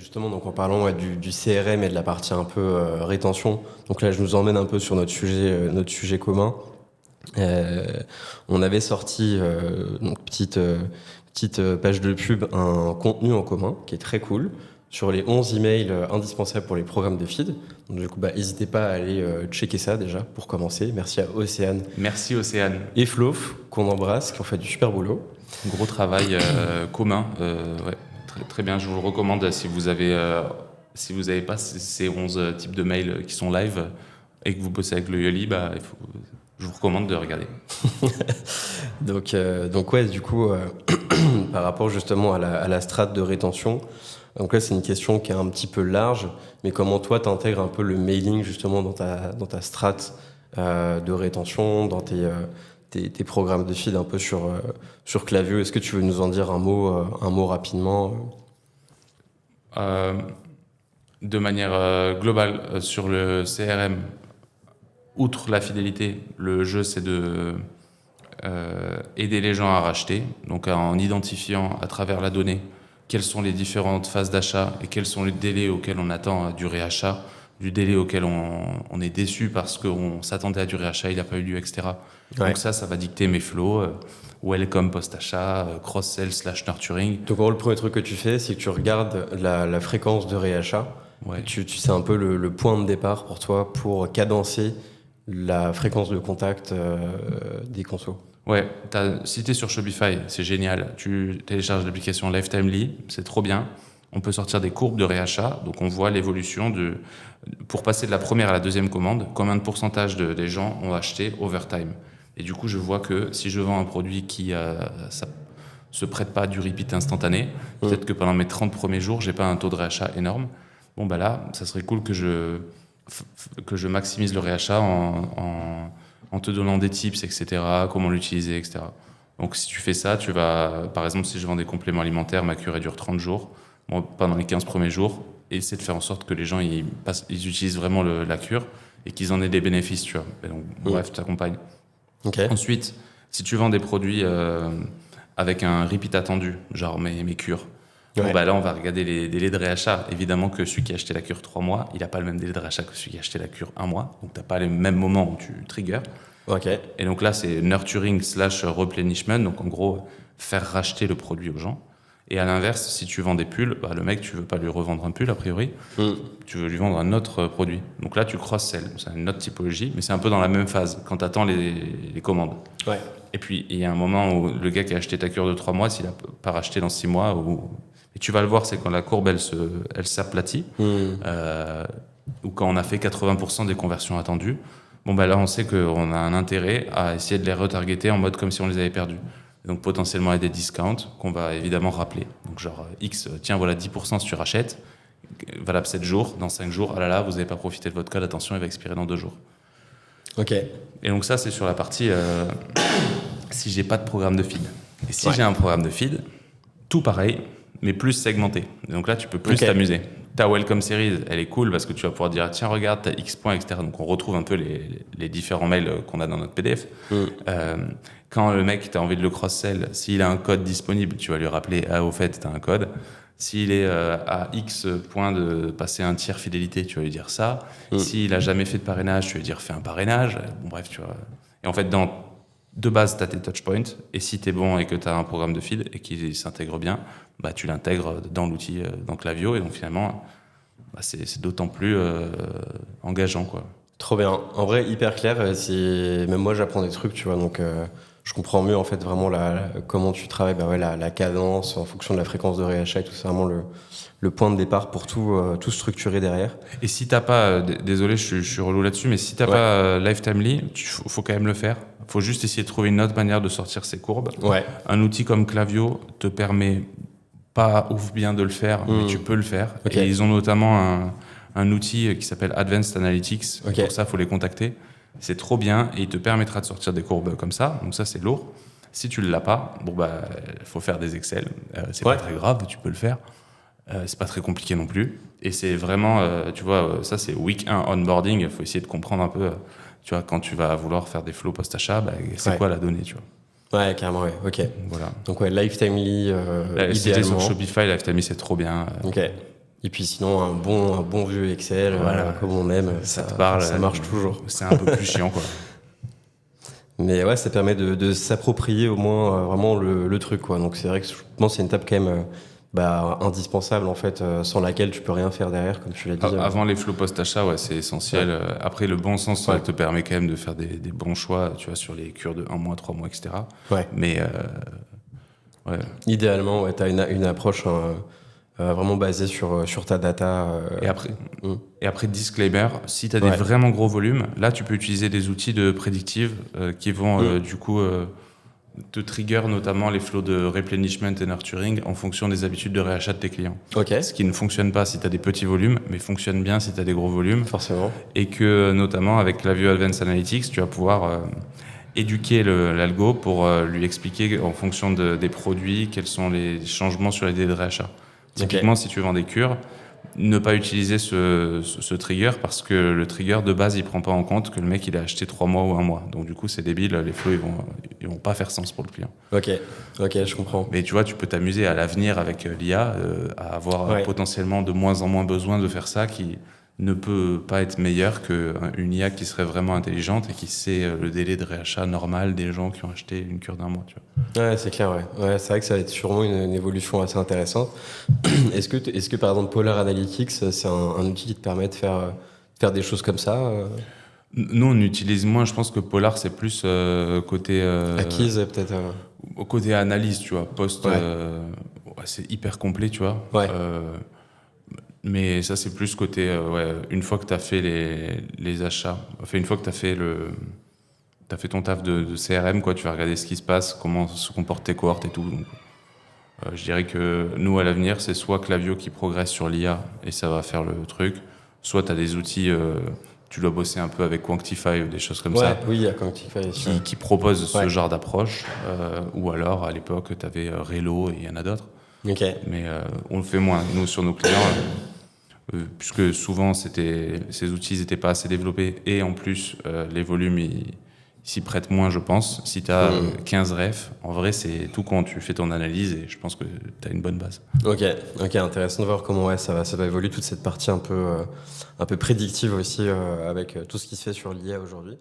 justement, donc en parlant du CRM et de la partie un peu rétention, donc là je nous emmène un peu sur notre sujet commun. Euh, on avait sorti, donc petite page de pub, un contenu en commun qui est très cool sur les 11 emails indispensables pour les programmes de feed. Donc, du coup, n'hésitez pas à aller checker ça déjà pour commencer. Merci à Océane Merci Océane. et Flo qu'on embrasse, qui ont fait du super boulot. Gros travail commun. Ouais, très, très bien. Je vous le recommande si vous avez pas ces 11 types de mails qui sont live et que vous bossez avec le Yoli, je vous recommande de regarder. Donc ouais, du coup, par rapport justement à la strate de rétention, donc là c'est une question qui est un petit peu large, mais comment toi t'intègres un peu le mailing justement dans ta strate de rétention, dans tes programmes de feed un peu sur Klaviyo. Est-ce que tu veux nous en dire un mot rapidement De manière globale, sur le CRM, outre la fidélité, le jeu c'est de aider les gens à racheter, donc en identifiant à travers la donnée quelles sont les différentes phases d'achat et quels sont les délais auxquels on attend du réachat, du délai auquel on est déçu parce qu'on s'attendait à du réachat, il n'a pas eu lieu, etc. Ouais. Donc ça va dicter mes flows, welcome post-achat, cross-sell / nurturing. Donc en gros, le premier truc que tu fais, c'est que tu regardes la fréquence de réachat. Ouais. Tu sais un peu le point de départ pour toi pour cadencer la fréquence de contact des consos. Ouais, si tu es sur Shopify, c'est génial. Tu télécharges l'application Lifetimely, c'est trop bien. On peut sortir des courbes de réachat, donc on voit l'évolution pour passer de la première à la deuxième commande, combien de pourcentage des gens ont acheté overtime. Et du coup, je vois que si je vends un produit qui ça se prête pas à du repeat instantané, peut-être que pendant mes 30 premiers jours, j'ai pas un taux de réachat énorme. Bon, là, ça serait cool que je maximise le réachat en te donnant des tips, etc., comment l'utiliser, etc. Donc si tu fais ça, tu vas, par exemple, si je vends des compléments alimentaires, ma cure dure 30 jours, pendant les 15 premiers jours, essaie de faire en sorte que les gens ils utilisent vraiment la cure et qu'ils en aient des bénéfices, tu vois. Et donc, bref, tu t'accompagnes. Okay. Ensuite, si tu vends des produits avec un repeat attendu, genre mes cures, là, on va regarder les délais de réachat. Évidemment que celui qui a acheté la cure 3 mois, il n'a pas le même délai de réachat que celui qui a acheté la cure 1 mois. Donc, tu n'as pas les mêmes moments où tu triggers. Okay. Et donc là, c'est nurturing / replenishment. Donc, en gros, faire racheter le produit aux gens. Et à l'inverse, si tu vends des pulls, le mec, tu veux pas lui revendre un pull, a priori. Tu veux lui vendre un autre produit. Donc là, tu cross-sell. C'est une autre typologie, mais c'est un peu dans la même phase, quand tu attends les commandes. Ouais. Et puis, il y a un moment où le gars qui a acheté ta cure de 3 mois, s'il n'a pas racheté dans 6 mois, et tu vas le voir, c'est quand la courbe, elle s'aplatit, ou quand on a fait 80% des conversions attendues, là, on sait qu'on a un intérêt à essayer de les retargeter en mode comme si on les avait perdus. Donc, potentiellement, il y a des discounts qu'on va évidemment rappeler. Donc, genre, X, tiens, voilà 10% si tu rachètes, valable 7 jours, dans 5 jours, ah là là, vous n'avez pas profité de votre code, attention, il va expirer dans 2 jours. Ok. Et donc, ça, c'est sur la partie si j'ai pas de programme de feed. Et si j'ai un programme de feed, tout pareil, mais plus segmenté. Et donc là, tu peux plus t'amuser. Ta Welcome Series, elle est cool parce que tu vas pouvoir dire tiens, regarde, t'as X points, etc. Donc on retrouve un peu les différents mails qu'on a dans notre PDF. Quand le mec, t'as envie de le cross-sell, s'il a un code disponible, tu vas lui rappeler au fait, t'as un code. S'il est à X points de passer un tiers fidélité, tu vas lui dire ça. S'il a jamais fait de parrainage, tu vas lui dire fais un parrainage. Bon, bref, tu vois. Et en fait, de base, tu as tes touchpoints, et si tu es bon et que tu as un programme de feed et qu'il s'intègre bien, tu l'intègres dans l'outil, dans Klaviyo, et donc finalement, c'est d'autant plus engageant, quoi. Trop bien. En vrai, hyper clair. Même moi, j'apprends des trucs, tu vois, donc je comprends mieux en fait vraiment comment tu travailles, la cadence en fonction de la fréquence de réachat et tout, c'est vraiment le point de départ pour tout structurer derrière. Et si t'as pas, désolé, je suis relou là-dessus, mais si t'as pas Lifetimely, faut quand même le faire. Faut juste essayer de trouver une autre manière de sortir ces courbes. Ouais. Un outil comme Klaviyo te permet pas ouf bien de le faire, mais tu peux le faire. Et ils ont notamment un outil qui s'appelle Advanced Analytics. Pour ça, faut les contacter. C'est trop bien et il te permettra de sortir des courbes comme ça. Donc ça, c'est lourd. Si tu ne l'as pas, faut faire des Excel. C'est pas très grave, tu peux le faire. C'est pas très compliqué non plus. Et c'est vraiment, tu vois, ça c'est week 1 onboarding. Il faut essayer de comprendre un peu, tu vois, quand tu vas vouloir faire des flows post-achat, c'est quoi la donnée, tu vois. Ouais, carrément, ouais. Ok. Voilà. Donc Lifetimely, si t'es idéalement. sur Shopify, Lifetimely, c'est trop bien. Ok. Et puis sinon, un bon vieux Excel, Voilà. comme on aime, Ça te parle. ça marche toujours. C'est un peu plus chiant, quoi. Mais ouais, ça permet de s'approprier au moins vraiment le truc, quoi. Donc c'est vrai que je pense que c'est une étape quand même indispensable, en fait, sans laquelle tu peux rien faire derrière, comme tu l'as dit. Avant les flows post-achat, ouais, c'est essentiel. Ouais. Après, le bon sens, ça Ouais. te permet quand même de faire des bons choix, tu vois, sur les cures de 1 mois, 3 mois, etc. Ouais. Mais, ouais. Idéalement, ouais, tu as une approche vraiment basée sur ta data. Et après, Mm. disclaimer, si tu as des Ouais. vraiment gros volumes, là, tu peux utiliser des outils de prédictive qui vont, du coup, te trigger notamment les flows de replenishment et nurturing en fonction des habitudes de réachat de tes clients. Ok, Ce qui ne fonctionne pas si tu as des petits volumes, mais fonctionne bien si tu as des gros volumes. forcément. Et que, notamment, avec Klaviyo Advanced Analytics, tu vas pouvoir éduquer l'algo pour lui expliquer en fonction des produits quels sont les changements sur les délais de réachat. Typiquement, si tu vends des cures, ne pas utiliser ce trigger parce que le trigger de base il prend pas en compte que le mec il a acheté 3 mois ou 1 mois. Donc du coup c'est débile, les flows ils vont pas faire sens pour le client. Ok, je comprends. Mais tu vois, tu peux t'amuser à l'avenir avec l'IA à avoir Ouais. potentiellement de moins en moins besoin de faire ça, qui ne peut pas être meilleur qu'une IA qui serait vraiment intelligente et qui sait le délai de réachat normal des gens qui ont acheté une cure d'1 mois, tu vois. Ouais, c'est clair, ouais. Ouais, c'est vrai que ça va être sûrement une évolution assez intéressante. Est-ce que par exemple Polar Analytics, c'est un outil qui te permet de faire des choses comme ça Nous, on utilise moins, je pense que Polar, c'est plus côté... acquises peut-être côté analyse, tu vois, post... Ouais. Ouais, c'est hyper complet, tu vois. Ouais. Mais ça, c'est plus côté... ouais, une fois que tu as fait les achats, enfin, une fois que tu as fait t'as fait ton taf de CRM, quoi, tu vas regarder ce qui se passe, comment se comportent tes cohortes et tout. Donc, je dirais que nous, à l'avenir, c'est soit Klaviyo qui progresse sur l'IA et ça va faire le truc, soit tu as des outils, tu dois bosser un peu avec Quantify ou des choses comme ça, Oui, il y a Quantify aussi. qui proposent ce Ouais. genre d'approche. Ou alors, à l'époque, tu avais Relo et il y en a d'autres. Ok. Mais on le fait moins, nous, sur nos clients, puisque souvent, ces outils n'étaient pas assez développés et en plus, les volumes, ils s'y prêtent moins, je pense. Si tu as 15 refs, en vrai, c'est tout quand tu fais ton analyse et je pense que tu as une bonne base. Ok, intéressant de voir comment ça va évoluer toute cette partie un peu prédictive aussi avec tout ce qui se fait sur l'IA aujourd'hui.